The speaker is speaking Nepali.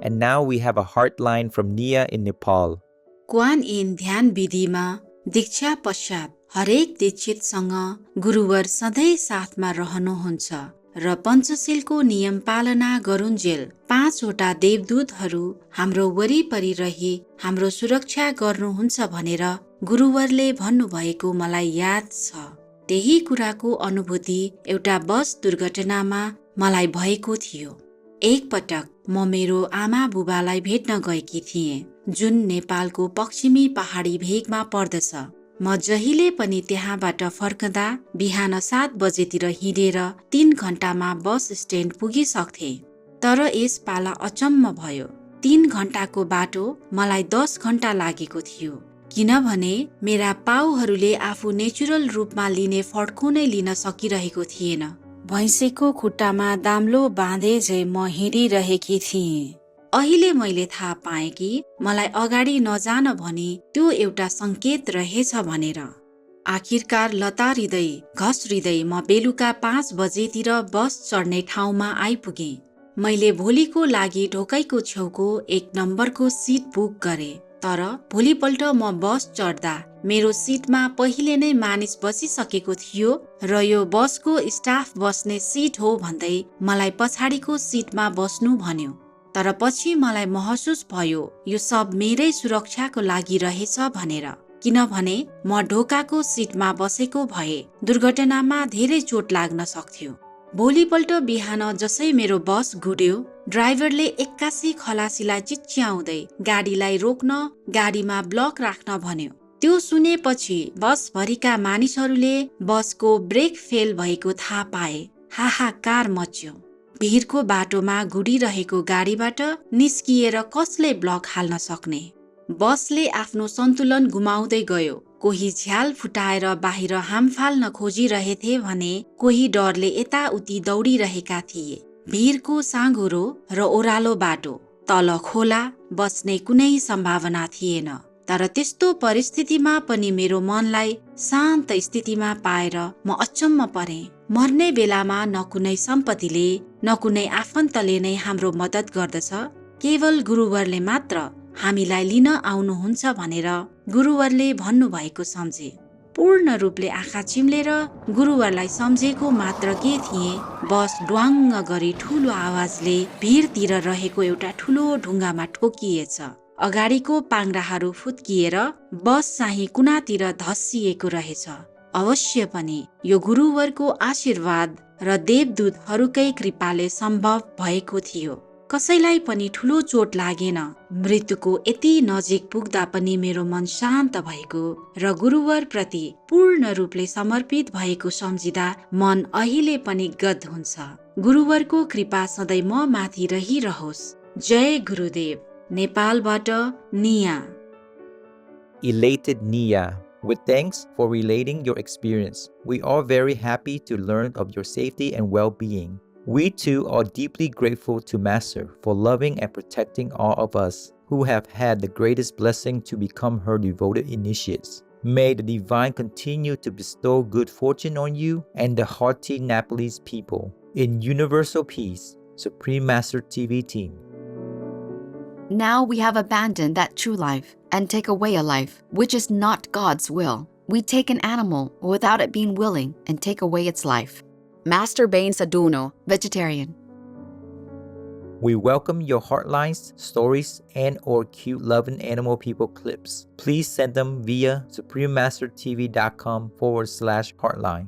And now we have a heartline from Nia in Nepal. Quan Yin ध्यान विधिमा दीक्षा पश्चात हरेक दीक्षितसँग गुरुवर सधैँ साथमा रहनुहुन्छ र पञ्चशीलको नियम पालना गरुन्जेल 5 वटा देवदूतहरू हाम्रो वरिपरि रही हाम्रो सुरक्षा गर्नुहुन्छ भनेर गुरुवरले भन्नुभएको मलाई याद छ। त्यही कुराको अनुभूति एउटा बस दुर्घटनामा मलाई भएको थियो। एक पटक म मेरो आमा बुबालाई भेट्न गएकी थिएँ, जुन नेपालको पश्चिमी पहाडी भेगमा पर्दछ। म जहिले पनि त्यहाँबाट फर्कँदा बिहान 7 बजेतिर हिँडेर 3 घण्टामा बस स्ट्यान्ड पुगिसक्थे। तर यस पाला अचम्म भयो। 3 घण्टाको बाटो मलाई 10 घण्टा लागेको थियो, किनभने मेरा पाउहरूले आफू नेचुरल रूपमा लिने फड्को नै लिन सकिरहेको थिएन। भैँसीको खुट्टामा दाम्लो बाँधे झै म हिँडिरहेकी थिएँ। अहिले मैले थाहा पाएँ कि मलाई अगाडि नजान भने त्यो एउटा संकेत रहेछ भनेर। आखिरकार लतारिँदै घस्रिँदै म बेलुका 5 बजेतिर बस चढ्ने ठाउँमा आइपुगेँ। मैले भोलिको लागि ढोकाइको छेउको 1 नम्बरको सिट बुक गरेँ। तर भोलिपल्ट म बस चढ्दा मेरो सिटमा पहिले नै मानिस बसिसकेको थियो र यो बसको स्टाफ बस्ने सिट हो भन्दै मलाई पछाडिको सिटमा बस्नु भन्यो। तर पछि मलाई महसुस भयो यो सब मेरै सुरक्षाको लागि रहेछ भनेर, किनभने म ढोकाको सिटमा बसेको भए दुर्घटनामा धेरै चोट लाग्न सक्थ्यो। भोलिपल्ट बिहान जसै मेरो बस गुड्यो, ड्राइभरले एक्कासी खलासीलाई चिच्याउँदै गाडीलाई रोक्न, गाडीमा ब्लक राख्न भन्यो। त्यो सुनेपछि बसभरिका मानिसहरूले बसको ब्रेक फेल भएको थाहा पाए। हाहाकार मच्यो। भिरको बाटोमा गुडिरहेको गाडीबाट निस्किएर कसले ब्लक हाल्न सक्ने? बसले आफ्नो सन्तुलन गुमाउँदै गयो। कोही झ्याल फुटाएर बाहिर हाम फाल्न खोजिरहेथे भने कोही डरले यताउति दौडिरहेका थिए। भिरको साँघुरो र ओह्रालो बाटो, तल खोला, बस्ने कुनै सम्भावना थिएन। तर त्यस्तो परिस्थितिमा पनि मेरो मनलाई शान्त स्थितिमा पाएर म अचम्म परेँ। मर्ने बेलामा न कुनै सम्पत्तिले न कुनै आफन्तले नै हाम्रो मद्दत गर्दछ, केवल गुरुवरले मात्र हामीलाई लिन आउनुहुन्छ भनेर गुरुवरले भन्नुभएको सम्झे। पूर्ण रूपले आँखा चिम्लेर गुरुवरलाई सम्झेको मात्र के थिएँ, बस ड्वाङ्ग गरी ठुलो आवाजले भिरतिर रहेको एउटा ठुलो ढुङ्गामा ठोकिएछ। अगाडिको पाङ्राहरू फुत्किएर बस चाहिँ कुनातिर धस्सिएको रहेछ। अवश्य पनि यो गुरुवरको आशीर्वाद र देवदूतहरूकै कृपाले सम्भव भएको थियो। कसैलाई पनि ठुलो चोट लागेन। मृत्युको यति नजिक पुग्दा पनि मेरो मन शान्त भएको र गुरुवर प्रति पूर्ण रूपले समर्पित भएको सम्झिँदा मन अहिले पनि गद हुन्छ। गुरुवरको कृपा सधैँ म माथि रहिरहोस्। जय गुरुदेव। नेपालबाट निया। Elated Nia, with thanks for relating your experience. We are very happy to learn of your safety and well-being. We too are deeply grateful to Master for loving and protecting all of us who have had the greatest blessing to become her devoted initiates. May the Divine continue to bestow good fortune on you and the hearty Nepalese people. In universal peace, Supreme Master TV team. Now we have abandoned that true life and take away a life which is not God's will. We take an animal without it being willing and take away its life. Master Bain Saduno, vegetarian. We welcome your heartlines, stories, and or cute loving animal people clips. Please send them via suprememastertv.com/heartline.